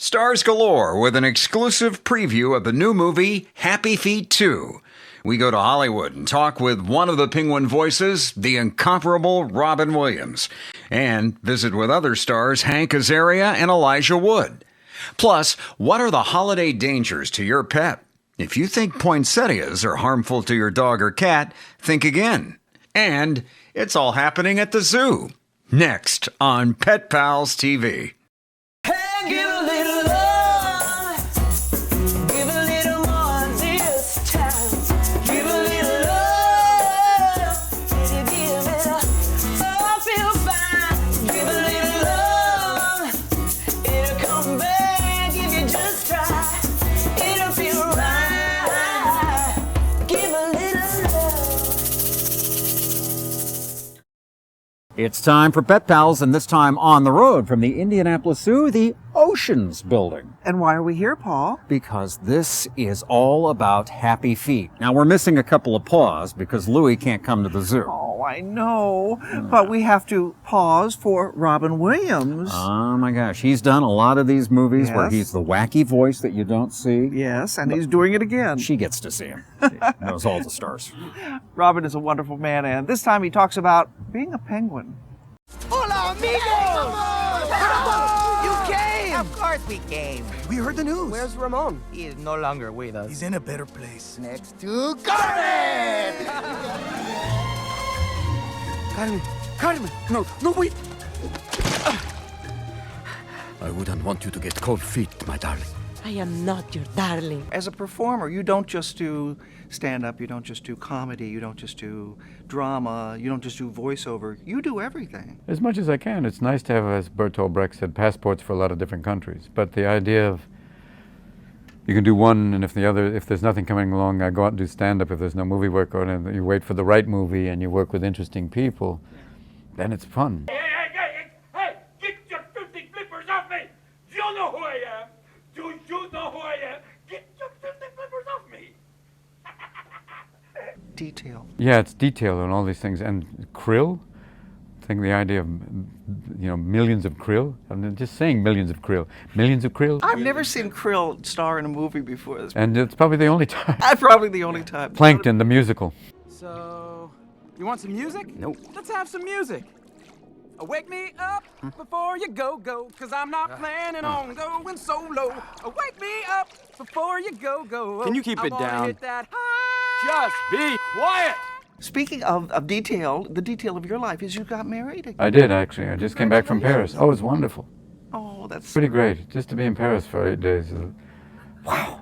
Stars galore with an exclusive preview of the new movie, Happy Feet 2. We go to Hollywood and talk with one of the Penguin voices, the incomparable Robin Williams, and visit with other stars Hank Azaria and Elijah Wood. Plus, what are the holiday dangers to your pet? If you think poinsettias are harmful to your dog or cat, think again. And it's all happening at the zoo. Next on Pet Pals TV. Give a little love, give a little more this time. Give a little love, give it up, oh, feel fine. Give a little love, it'll come back if you just try. It'll feel right. Give a little love. It's time for Pet Pals, and this time on the road from the Indianapolis Zoo, the Oceans Building. And why are we here, Paul? Because this is all about happy feet. Now, we're missing a couple of paws because Louie can't come to the zoo. Oh, I know. But we have to pause for Robin Williams. Oh my gosh, he's done a lot of these movies where Yes. he's the wacky voice that you don't see. Yes, and he's doing it again. She gets to see him. She knows all the stars. Robin is a wonderful man, and this time he talks about being a penguin. Hola, amigos! You came! Of course we came. We heard the news. Where's Ramon? He is no longer with us. He's in a better place. Next to Carmen! Carmen! No, wait! I wouldn't want you to get cold feet, my darling. I am not your darling. As a performer, you don't just do stand-up, you don't just do comedy, you don't just do drama, you don't just do voiceover. You do everything. As much as I can. It's nice to have, as Bertolt Brecht said, passports for a lot of different countries. But the idea of you can do one, and if there's nothing coming along, I go out and do stand-up. If there's no movie work on it, you wait for the right movie and you work with interesting people, then it's fun. Hey, get your filthy flippers off me! You know who I am! Do you know who I am? Get your filthy flippers off me! Detail. Yeah, it's detail and all these things. And krill, I think the idea of, millions of krill. I'm just saying millions of krill. Millions of krill. I've never seen Krill star in a movie before this. And it's probably the only time. Probably the only time. Plankton, the musical. So, you want some music? Nope. Let's have some music. Wake me up before you go, 'cause I'm not planning on going solo. Wake me up before you go. Can you keep I it wanna down? hit that high. Just be quiet. Speaking of detail, the detail of your life is you got married. I did, actually. I just came back from Paris. Oh, it's wonderful. Oh, that's Pretty great. Just to be in Paris for 8 days. Wow.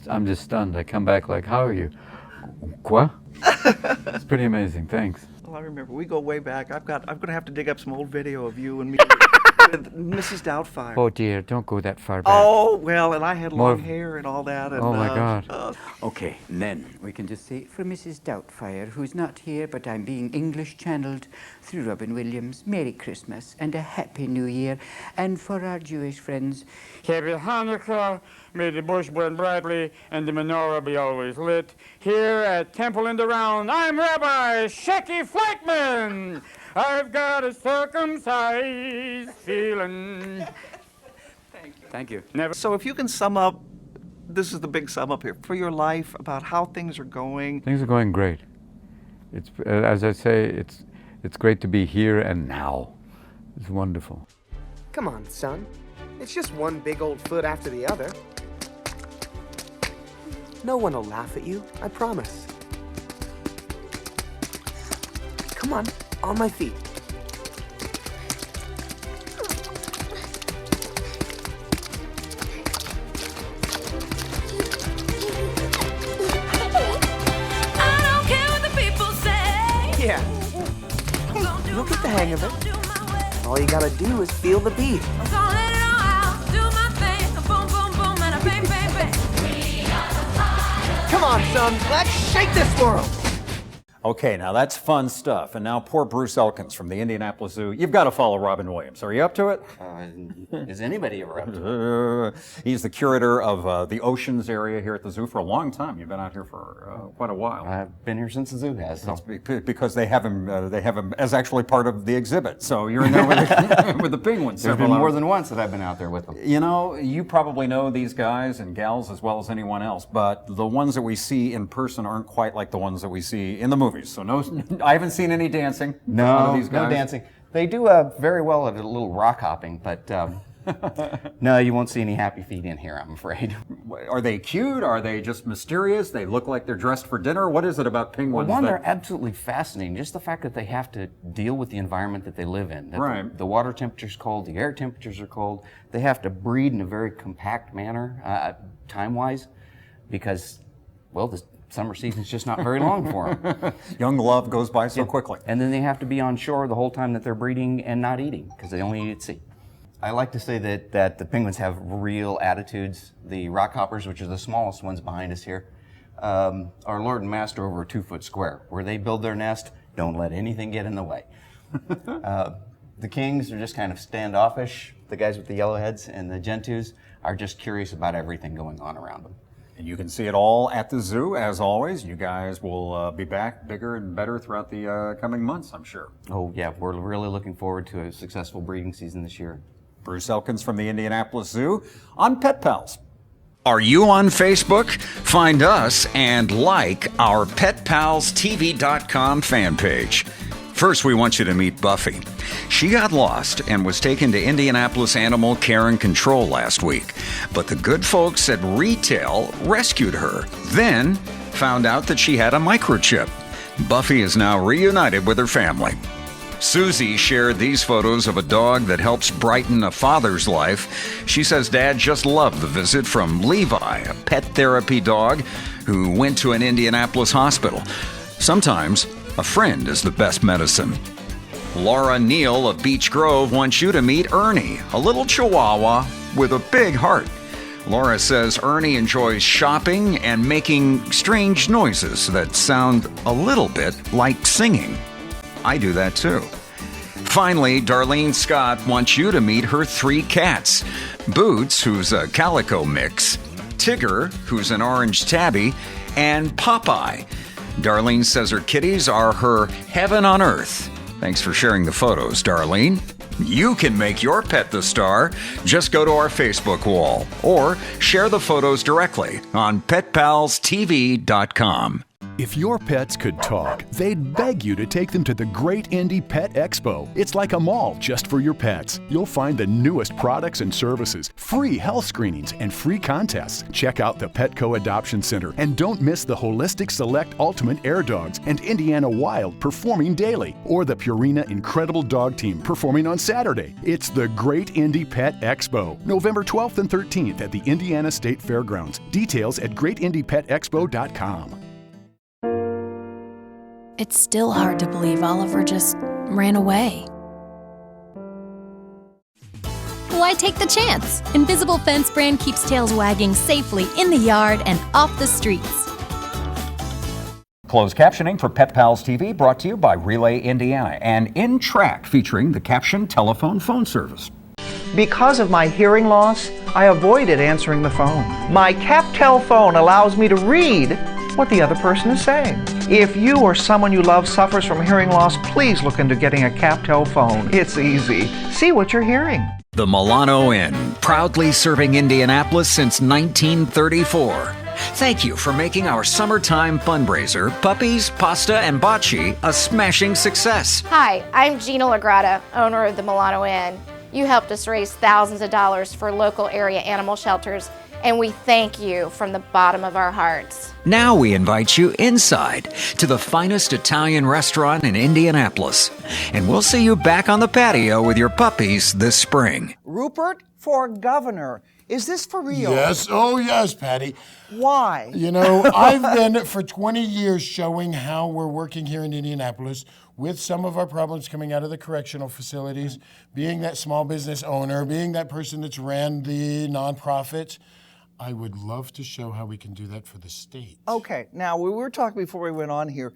I'm just stunned. I come back like, how are you? Quoi? It's pretty amazing. Thanks. Well, I remember. We go way back. I'm going to have to dig up some old video of you and me with Mrs. Doubtfire. Oh dear, don't go that far back. Oh, well, and I had More long of- hair and all that. And, Oh my God. Okay, then we can just say for Mrs. Doubtfire, who's not here, but I'm being English channeled through Robin Williams, Merry Christmas and a Happy New Year. And for our Jewish friends, Happy Hanukkah, may the bush burn brightly and the menorah be always lit. Here at Temple in the Round, I'm Rabbi Shecky Flackman. I've got a circumcised feeling. thank you. Never. So if you can sum up, this is the big sum up here, for your life, about how things are going. Things are going great. It's as I say, it's great to be here and now. It's wonderful. Come on, son. It's just one big old foot after the other. No one will laugh at you, I promise. Come on my feet. I don't care what the people say. Yeah, you'll get the hang of it. All you gotta do is feel the beat. So let it all out, do my thing, boom, boom, boom, and a bang, bang, bang. Come on, son, let's shake this world. Okay, now that's fun stuff. And now poor Bruce Elkins from the Indianapolis Zoo. You've got to follow Robin Williams. Are you up to it? Is anybody ever up to it? He's the curator of the Oceans area here at the zoo for a long time. You've been out here for quite a while. I've been here since the zoo has. So. Because they have him as actually part of the exhibit. So you're in there with, with the penguins. There's been more than once that I've been out there with them. You know, you probably know these guys and gals as well as anyone else, but the ones that we see in person aren't quite like the ones that we see in the movies. So no, I haven't seen any dancing. No, these guys. no dancing. They do very well at a little rock hopping, but no, you won't see any happy feet in here, I'm afraid. Are they cute? Are they just mysterious? They look like they're dressed for dinner? What is it about penguins? Well, they're absolutely fascinating. Just the fact that they have to deal with the environment that they live in. That right. The water temperature's cold, the air temperatures are cold. They have to breed in a very compact manner, time-wise, because, well, the summer season's just not very long for them. Young love goes by so quickly. And then they have to be on shore the whole time that they're breeding and not eating, because they only eat at sea. I like to say that the penguins have real attitudes. The rockhoppers, which are the smallest ones behind us here, are lord and master over a 2-foot square. Where they build their nest, don't let anything get in the way. The kings are just kind of standoffish. The guys with the yellow heads and the gentoos are just curious about everything going on around them. And you can see it all at the zoo, as always. You guys will be back bigger and better throughout the coming months, I'm sure. Oh, yeah. We're really looking forward to a successful breeding season this year. Bruce Elkins from the Indianapolis Zoo on Pet Pals. Are you on Facebook? Find us and like our PetPalsTV.com fan page. First, we want you to meet Buffy. She got lost and was taken to Indianapolis Animal Care and Control last week. But the good folks at retail rescued her, then found out that she had a microchip. Buffy is now reunited with her family. Susie shared these photos of a dog that helps brighten a father's life. She says Dad just loved the visit from Levi, a pet therapy dog who went to an Indianapolis hospital. Sometimes a friend is the best medicine. Laura Neal of Beech Grove wants you to meet Ernie, a little chihuahua with a big heart. Laura says Ernie enjoys shopping and making strange noises that sound a little bit like singing. I do that too. Finally, Darlene Scott wants you to meet her 3 cats. Boots, who's a calico mix, Tigger, who's an orange tabby, and Popeye. Darlene says her kitties are her heaven on earth. Thanks for sharing the photos, Darlene. You can make your pet the star. Just go to our Facebook wall or share the photos directly on PetPalsTV.com. If your pets could talk, they'd beg you to take them to the Great Indy Pet Expo. It's like a mall just for your pets. You'll find the newest products and services, free health screenings, and free contests. Check out the Petco Adoption Center and don't miss the Holistic Select Ultimate Air Dogs and Indiana Wild performing daily, or the Purina Incredible Dog Team performing on Saturday. It's the Great Indy Pet Expo, November 12th and 13th at the Indiana State Fairgrounds. Details at greatindypetexpo.com. It's still hard to believe Oliver just ran away. Why take the chance? Invisible Fence brand keeps tails wagging safely in the yard and off the streets. Closed captioning for Pet Pals TV brought to you by Relay Indiana and In Track featuring the Caption telephone phone service. Because of my hearing loss, I avoided answering the phone. My CapTel phone allows me to read what the other person is saying. If you or someone you love suffers from hearing loss, please look into getting a CapTel phone. It's easy. See what you're hearing. The Milano Inn, proudly serving Indianapolis since 1934. Thank you for making our summertime fundraiser, Puppies, Pasta, and Bocce, a smashing success. Hi, I'm Gina Lagrada, owner of the Milano Inn. You helped us raise thousands of dollars for local area animal shelters, and we thank you from the bottom of our hearts. Now we invite you inside to the finest Italian restaurant in Indianapolis. And we'll see you back on the patio with your puppies this spring. Rupert for governor. Is this for real? Yes. Oh, yes, Patty. Why? You know, I've been for 20 years showing how we're working here in Indianapolis with some of our problems coming out of the correctional facilities, being that small business owner, being that person that's ran the nonprofit. I would love to show how we can do that for the state. Okay, now we were talking before we went on here.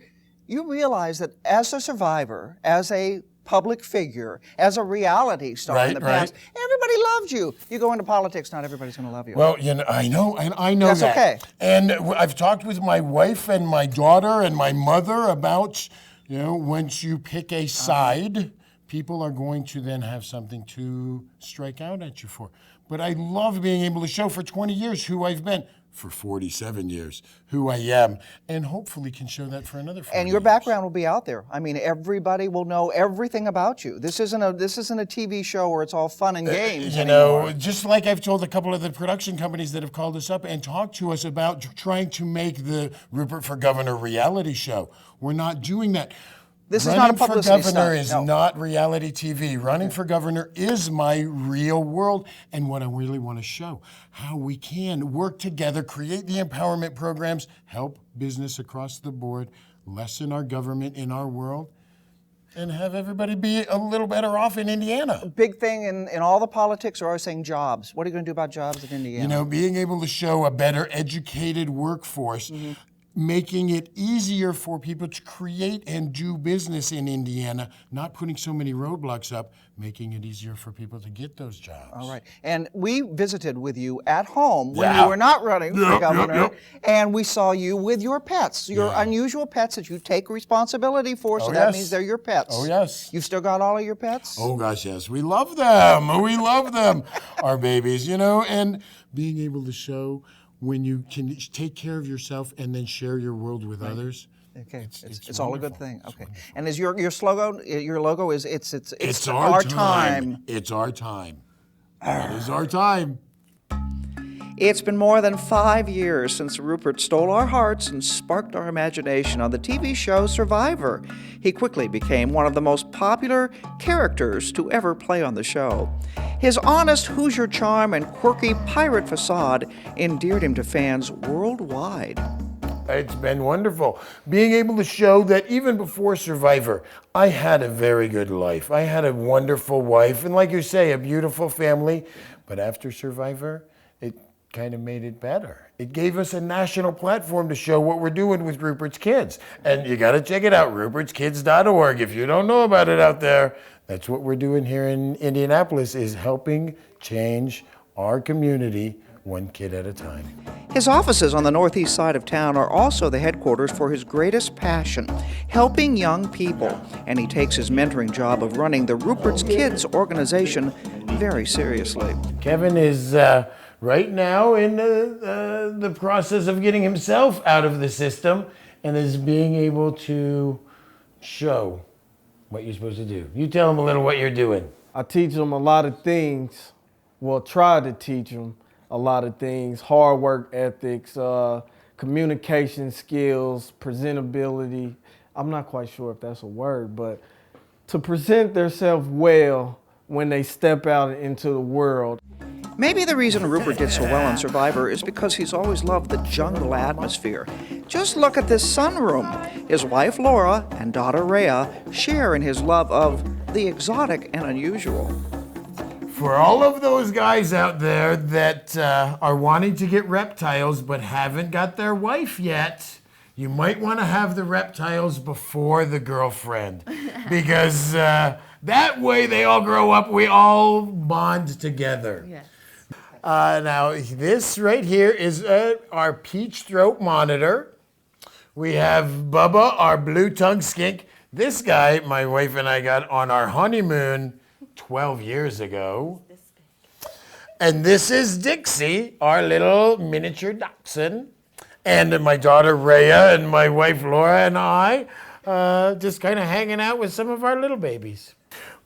you realize that as a survivor, as a public figure, as a reality star in the past, everybody loved you. You go into politics, not everybody's going to love you. Well, I know, and I know That's that. okay. And I've talked with my wife and my daughter and my mother about, once you pick a side, people are going to then have something to strike out at you for. But I love being able to show for 20 years who I've been, for 47 years, who I am, and hopefully can show that for another 40 And your background will be out there. I mean, everybody will know everything about you. This isn't a TV show where it's all fun and games anymore. Just like I've told a couple of the production companies that have called us up and talked to us about trying to make the Rupert for Governor reality show. We're not doing that. This is not a publicity Running for governor stunt, is no. not reality TV. Running for governor is my real world and what I really want to show. How we can work together, create the empowerment programs, help business across the board, lessen our government in our world, and have everybody be a little better off in Indiana. Big thing in all the politics are always saying jobs. What are you going to do about jobs in Indiana? Being able to show a better educated workforce, making it easier for people to create and do business in Indiana, not putting so many roadblocks up, making it easier for people to get those jobs. All right. And we visited with you at home when you were not running for governor, and we saw you with your pets, your unusual pets that you take responsibility for, so that means they're your pets. Oh, yes. You've still got all of your pets? Oh, gosh, yes. We love them. We love them, our babies, and being able to show when you can take care of yourself and then share your world with others. Okay, it's all a good thing. Okay, and is your slogan? Your logo is it's our time. It's our time. It is our time. It's been more than 5 years since Rupert stole our hearts and sparked our imagination on the TV show Survivor. He quickly became one of the most popular characters to ever play on the show. His honest Hoosier charm and quirky pirate facade endeared him to fans worldwide. It's been wonderful. Being able to show that even before Survivor, I had a very good life. I had a wonderful wife, and like you say, a beautiful family. But after Survivor, it kind of made it better. It gave us a national platform to show what we're doing with Rupert's Kids. And you got to check it out, rupertskids.org. If you don't know about it out there, that's what we're doing here in Indianapolis, is helping change our community one kid at a time. His offices on the northeast side of town are also the headquarters for his greatest passion, helping young people. And he takes his mentoring job of running the Rupert's Kids organization very seriously. Kevin is right now in the process of getting himself out of the system and is being able to show what you're supposed to do. You tell him a little what you're doing. I teach them a lot of things, try to teach them a lot of things, hard work ethics, communication skills, presentability. I'm not quite sure if that's a word, but to present themselves well when they step out into the world. Maybe the reason Rupert did so well on Survivor is because he's always loved the jungle atmosphere. Just look at this sunroom. His wife Laura and daughter Rhea share in his love of the exotic and unusual. For all of those guys out there that are wanting to get reptiles but haven't got their wife yet, you might want to have the reptiles before the girlfriend. Because that way they all grow up, we all bond together. Yes. Now, this right here is our peach throat monitor. We have Bubba, our blue-tongued skink. This guy, my wife and I got on our honeymoon 12 years ago. And this is Dixie, our little miniature dachshund. And my daughter Rhea and my wife Laura and I just kind of hanging out with some of our little babies.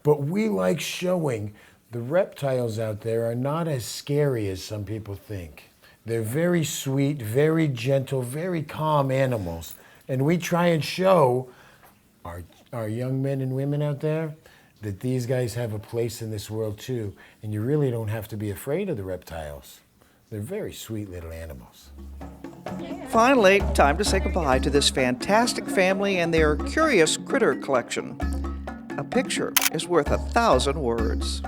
But we like showing the reptiles out there are not as scary as some people think. They're very sweet, very gentle, very calm animals. And we try and show our young men and women out there that these guys have a place in this world too, and you really don't have to be afraid of the reptiles. They're very sweet little animals. Finally, time to say goodbye to this fantastic family and their curious critter collection. A picture is worth 1,000 words.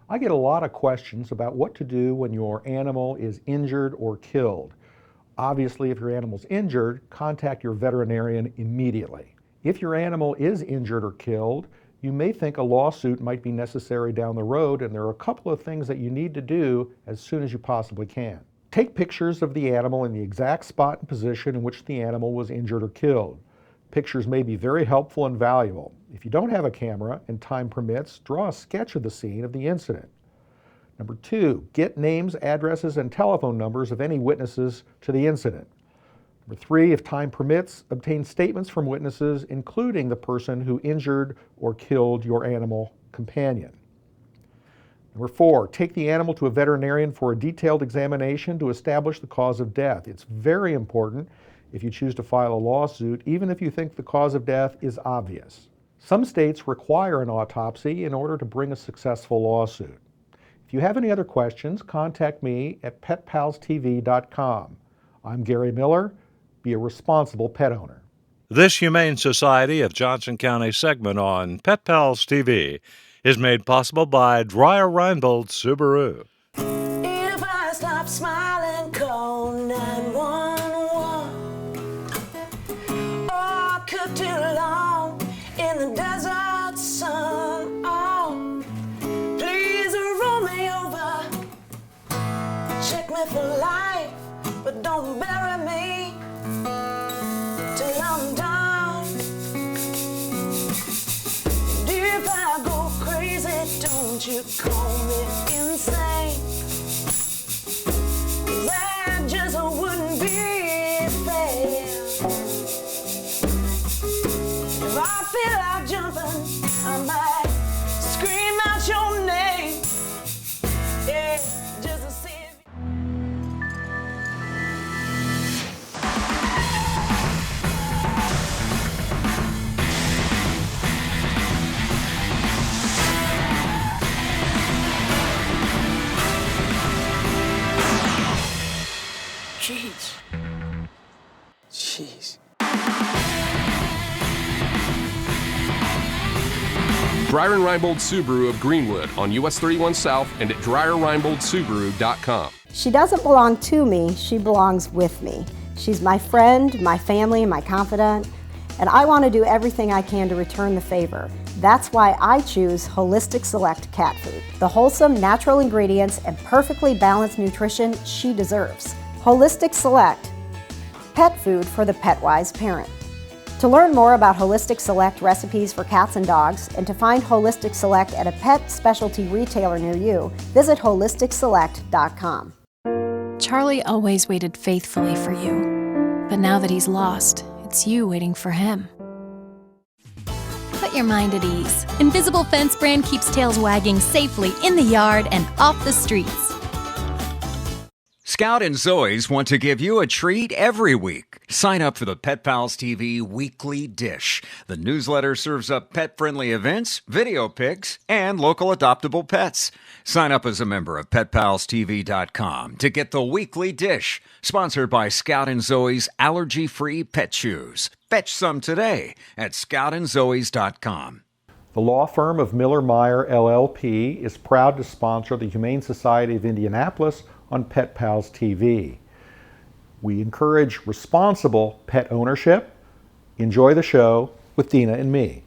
I get a lot of questions about what to do when your animal is injured or killed. Obviously, if your animal's injured, contact your veterinarian immediately. If your animal is injured or killed, you may think a lawsuit might be necessary down the road, and there are a couple of things that you need to do as soon as you possibly can. Take pictures of the animal in the exact spot and position in which the animal was injured or killed. Pictures may be very helpful and valuable. If you don't have a camera and time permits, draw a sketch of the scene of the incident. Number 2, get names, addresses, and telephone numbers of any witnesses to the incident. Number 3, if time permits, obtain statements from witnesses, including the person who injured or killed your animal companion. Number 4, take the animal to a veterinarian for a detailed examination to establish the cause of death. It's very important if you choose to file a lawsuit, even if you think the cause of death is obvious. Some states require an autopsy in order to bring a successful lawsuit. If you have any other questions, contact me at petpalstv.com. I'm Gary Miller. Be a responsible pet owner. This Humane Society of Johnson County segment on Pet Pals TV is made possible by Dreyer Reinbold Subaru. If I stop smiling, call 911. Oh, I could too long in the desert sun. Oh, please roll me over. Check me for life, but don't bury me till I'm done. If I go crazy, don't you call me insane. That just wouldn't be fair. If I feel like jumping, I might scream out your name. Yeah, just to see if Jeez. Dreyer and Reinbold Subaru of Greenwood on US 31 South and at DreyerReinboldSubaru.com. She doesn't belong to me, she belongs with me. She's my friend, my family, my confidant, and I want to do everything I can to return the favor. That's why I choose Holistic Select cat food. The wholesome, natural ingredients and perfectly balanced nutrition she deserves. Holistic Select, pet food for the pet-wise parent. To learn more about Holistic Select recipes for cats and dogs, and to find Holistic Select at a pet specialty retailer near you, visit holisticselect.com. Charlie always waited faithfully for you, but now that he's lost, it's you waiting for him. Put your mind at ease. Invisible Fence brand keeps tails wagging safely in the yard and off the streets. Scout and Zoe's want to give you a treat every week. Sign up for the Pet Pals TV Weekly Dish. The newsletter serves up pet-friendly events, video pics, and local adoptable pets. Sign up as a member of PetPalsTV.com to get the Weekly Dish, sponsored by Scout and Zoe's allergy-free pet shoes. Fetch some today at ScoutandZoe's.com. The law firm of Miller Meyer LLP is proud to sponsor the Humane Society of Indianapolis on Pet Pals TV. We encourage responsible pet ownership. Enjoy the show with Dina and me.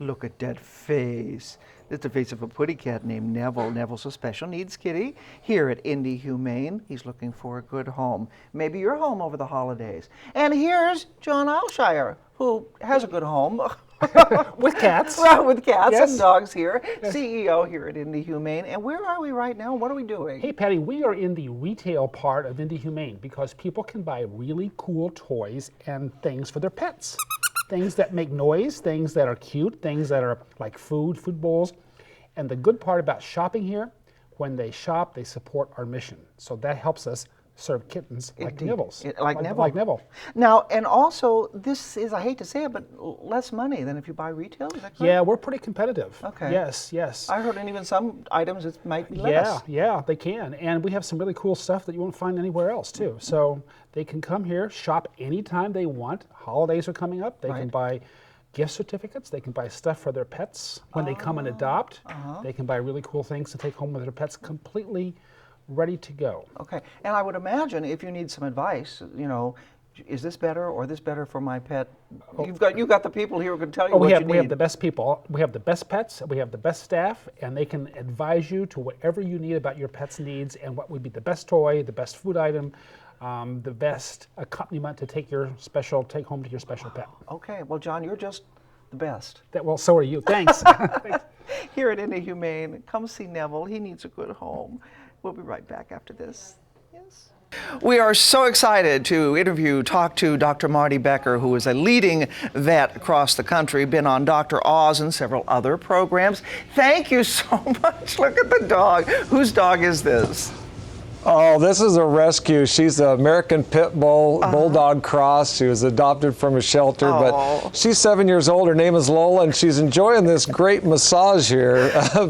Look at that face. It's the face of a putty cat named Neville. Neville's a special needs kitty here at Indy Humane. He's looking for a good home. Maybe your home over the holidays. And here's John Alshire, who has a good home. With cats. Well, with cats Yes. and dogs here. Yes. CEO here at Indy Humane. And where are we right now? What are we doing? Hey, Patty, we are in the retail part of Indy Humane because people can buy really cool toys and things for their pets. Things that make noise, things that are cute, things that are like food bowls. And the good part about shopping here, when they shop, they support our mission. So that helps us serve kittens like Indeed. Nibbles. Like Neville. Like Neville. Now, and also, this is, I hate to say it, but less money than if you buy retail, is that correct? Yeah, we're pretty competitive. Okay. Yes, yes. I heard even some items it might be less. Yeah, they can. And we have some really cool stuff that you won't find anywhere else, too. So they can come here, shop anytime they want. Holidays are coming up. They can buy gift certificates. They can buy stuff for their pets when they come and adopt. They can buy really cool things to take home with their pets completely ready to go. Okay, and I would imagine if you need some advice, you know, is this better or this better for my pet? You've got the people here who can tell you what you need. We have the best people. We have the best pets. We have the best staff, and they can advise you to whatever you need about your pet's needs and what would be the best toy, the best food item, the best accompaniment to take home to your special pet. Okay, well, John, you're just the best. Well, so are you. Thanks. Here at Indy Humane, come see Neville. He needs a good home. We'll be right back after this. Yes. We are so excited to talk to Dr. Marty Becker, who is a leading vet across the country, been on Dr. Oz and several other programs. Thank you so much. Look at the dog. Whose dog is this? Oh, this is a rescue. She's an American Pit Bull, Bulldog Cross. She was adopted from a shelter, but she's 7 years old. Her name is Lola, and she's enjoying this great massage here Her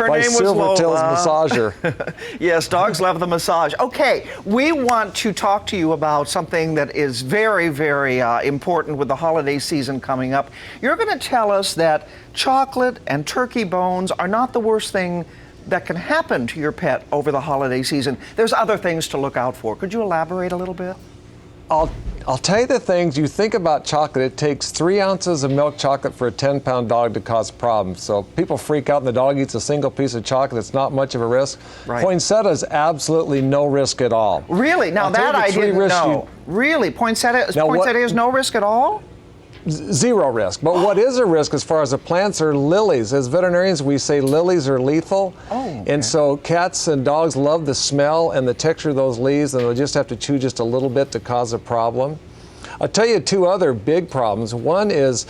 by name was Lola. Silvertail's massager. Yes, dogs love the massage. Okay, we want to talk to you about something that is very, very important with the holiday season coming up. You're going to tell us that chocolate and turkey bones are not the worst thing that can happen to your pet over the holiday season. There's other things to look out for. Could you elaborate a little bit? I'll tell you the things. You think about chocolate, it takes 3 ounces of milk chocolate for a 10-pound dog to cause problems. So people freak out and the dog eats a single piece of chocolate. It's not much of a risk. Right. Poinsettia is absolutely no risk at all. Really? Now that I didn't know. Really? Poinsettia is no risk at all? Zero risk. But what is a risk as far as the plants are lilies. As veterinarians, we say lilies are lethal. And so cats and dogs love the smell and the texture of those leaves, and they'll just have to chew just a little bit to cause a problem. I'll tell you 2 other big problems. One is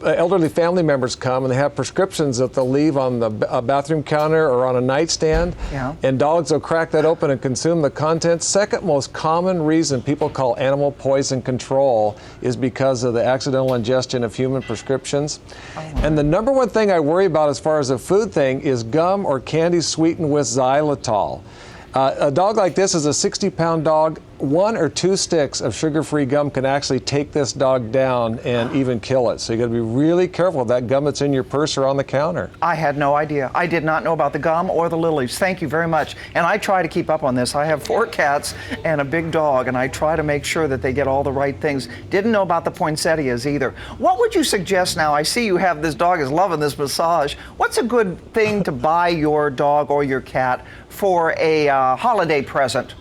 elderly family members come and they have prescriptions that they'll leave on the bathroom counter or on a nightstand, and dogs will crack that open and consume the contents. Second most common reason people call animal poison control is because of the accidental ingestion of human prescriptions. And the number one thing I worry about as far as a food thing is gum or candy sweetened with xylitol. A dog like this is a 60-pound dog. 1 or 2 sticks of sugar-free gum can actually take this dog down and even kill it. So you got to be really careful of that gum that's in your purse or on the counter. I had no idea. I did not know about the gum or the lilies. Thank you very much. And I try to keep up on this. I have 4 cats and a big dog, and I try to make sure that they get all the right things. Didn't know about the poinsettias either. What would you suggest now? I see you have this dog is loving this massage. What's a good thing to buy your dog or your cat for a holiday present?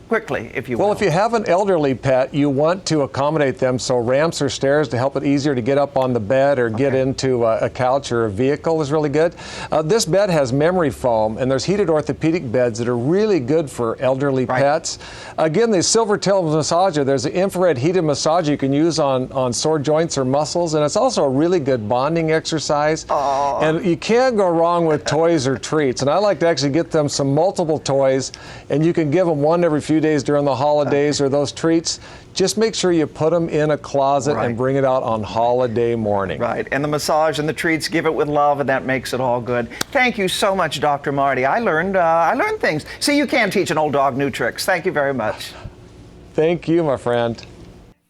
Quickly, if you will. Well, if you have an elderly pet, you want to accommodate them, so ramps or stairs to help it easier to get up on the bed or get into a couch or a vehicle is really good. This bed has memory foam, and there's heated orthopedic beds that are really good for elderly pets. Again, the Silvertail massager, there's an infrared heated massager you can use on sore joints or muscles, and it's also a really good bonding exercise. And you can't go wrong with toys or treats, and I like to actually get them some multiple toys, and you can give them one every few days during the holidays or those treats. Just make sure you put them in a closet and bring it out on holiday morning. Right, and the massage and the treats, give it with love, and that makes it all good. Thank you so much, Dr. Marty. I learned things. See, you can teach an old dog new tricks. Thank you very much. Thank you, my friend.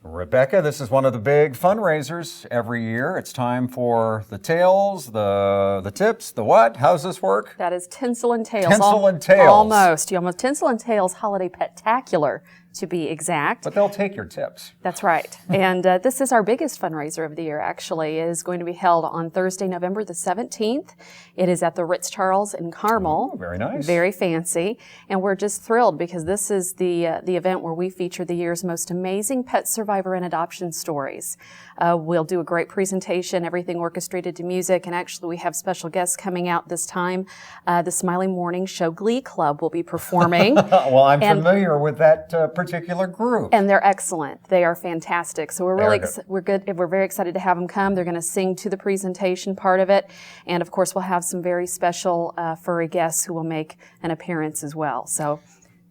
Rebecca, this is one of the big fundraisers every year. It's time for the tails, the tips, the what? How's this work? That is Tinsel and Tails. Tinsel and Tails. Almost. Tinsel and Tails Holiday Pet-tacular, to be exact. But they'll take your tips. That's right. And this is our biggest fundraiser of the year, actually. It is going to be held on Thursday, November the 17th. It is at the Ritz-Charles in Carmel. Oh, very nice. Very fancy. And we're just thrilled because this is the event where we feature the year's most amazing pet survivor and adoption stories. We'll do a great presentation, everything orchestrated to music, and actually we have special guests coming out this time. The Smiling Morning Show Glee Club will be performing. Well, I'm familiar with that particular group. And they're excellent. They are fantastic. So we're very excited to have them come. They're going to sing to the presentation part of it. And of course, we'll have some very special furry guests who will make an appearance as well. So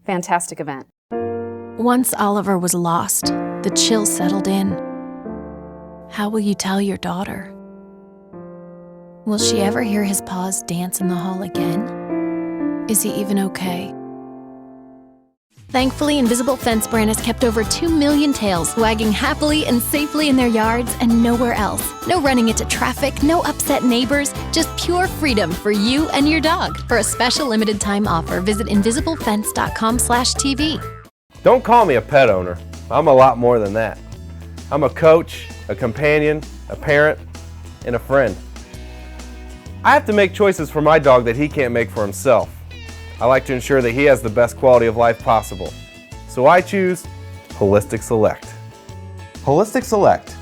fantastic event. Once Oliver was lost, the chill settled in. How will you tell your daughter? Will she ever hear his paws dance in the hall again? Is he even okay? Thankfully, Invisible Fence brand has kept over 2 million tails wagging happily and safely in their yards and nowhere else. No running into traffic, no upset neighbors, just pure freedom for you and your dog. For a special limited time offer, visit invisiblefence.com/TV. Don't call me a pet owner. I'm a lot more than that. I'm a coach, a companion, a parent, and a friend. I have to make choices for my dog that he can't make for himself. I like to ensure that he has the best quality of life possible. So I choose Holistic Select. Holistic Select,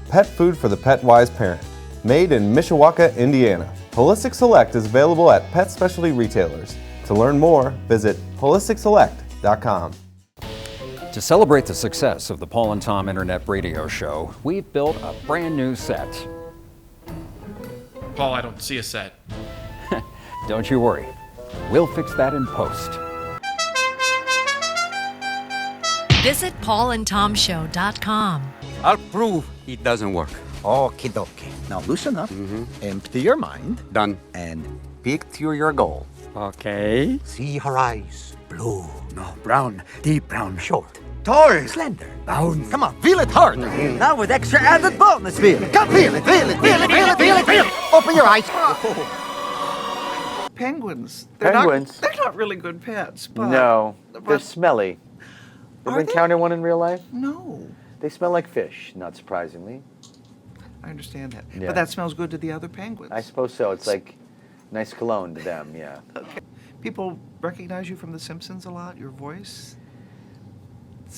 pet food for the pet-wise parent. Made in Mishawaka, Indiana. Holistic Select is available at pet specialty retailers. To learn more, visit holisticselect.com. To celebrate the success of the Paul and Tom Internet Radio Show, we've built a brand new set. Paul, I don't see a set. Don't you worry. We'll fix that in post. Visit paulandtomshow.com. I'll prove it doesn't work. Okie dokie. Now loosen up, empty your mind. Done. And picture your goal. Okay. See her eyes. Blue, no, brown, deep brown, short. Tall, slender, bounce. Come on, feel it hard. Now with extra added bonus feel. Come feel it, feel it, feel it, feel it, feel it, feel it. Open your eyes. Penguins. Penguins? They're not really good pets, but... No, they're smelly. Ever Are they? encountered one in real life? No. They smell like fish, not surprisingly. I understand that. Yeah. But that smells good to the other penguins. I suppose so. It's like nice cologne to them, yeah. Okay. People recognize you from The Simpsons a lot, your voice?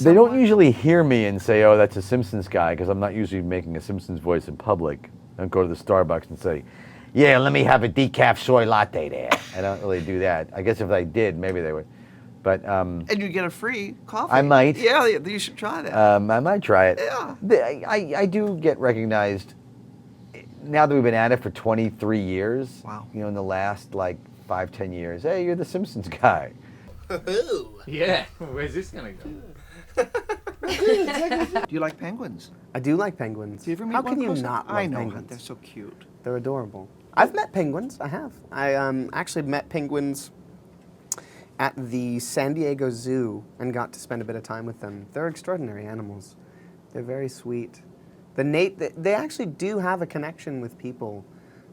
They don't usually hear me and say, oh, that's a Simpsons guy, because I'm not usually making a Simpsons voice in public. I don't go to the Starbucks and say, yeah, let me have a decaf soy latte there. I don't really do that. I guess if I did, maybe they would. But And you get a free coffee. I might. Yeah, you should try that. I might try it. Yeah. I do get recognized now that we've been at it for 23 years. Wow. You know, in the last 5-10 years. Hey, you're the Simpsons guy. Yeah, where's this gonna go? Do you like penguins? I do like penguins. Do you ever meet How one can you close not up? love I know, penguins? but they're so cute. They're adorable. I've met penguins. I have. I actually met penguins at the San Diego Zoo and got to spend a bit of time with them. They're extraordinary animals. They're very sweet. They actually do have a connection with people.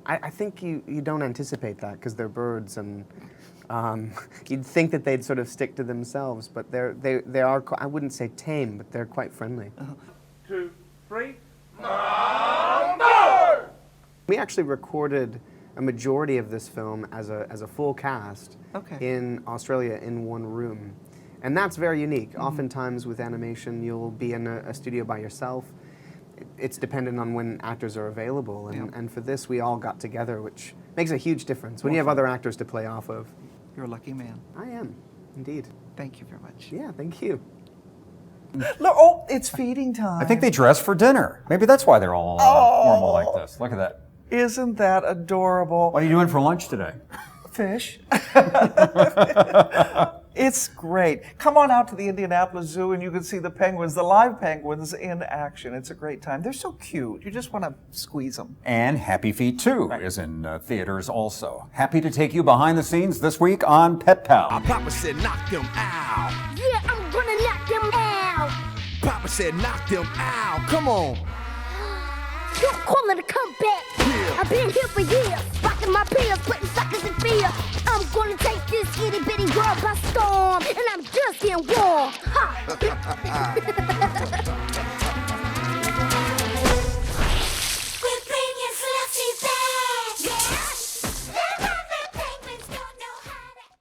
I think you don't anticipate that because they're birds and you'd think that they'd sort of stick to themselves, but they are, I wouldn't say tame, but they're quite friendly. 2, 3. We actually recorded a majority of this film as a full cast in Australia in one room. And that's very unique. Oftentimes with animation, you'll be in a studio by yourself. It's dependent on when actors are available. And for this, we all got together, which makes a huge difference when you have other actors to play off of. You're a lucky man. I am, indeed. Thank you very much. Yeah, thank you. Look, oh, it's feeding time. I think they dress for dinner. Maybe that's why they're all formal like this. Look at that. Isn't that adorable? What are you doing for lunch today? Fish. It's great. Come on out to the Indianapolis Zoo and you can see the penguins, the live penguins in action. It's a great time. They're so cute. You just want to squeeze them. And Happy Feet 2 is in theaters also. Happy to take you behind the scenes this week on Pet Pal. Papa said knock them out. Yeah, I'm gonna knock them out. Papa said knock them out. Come on. Don't call it a comeback. I've been here for years, rocking my pills, putting suckers in fear. I'm gonna take this itty bitty world by storm, and I'm just getting warm. Ha!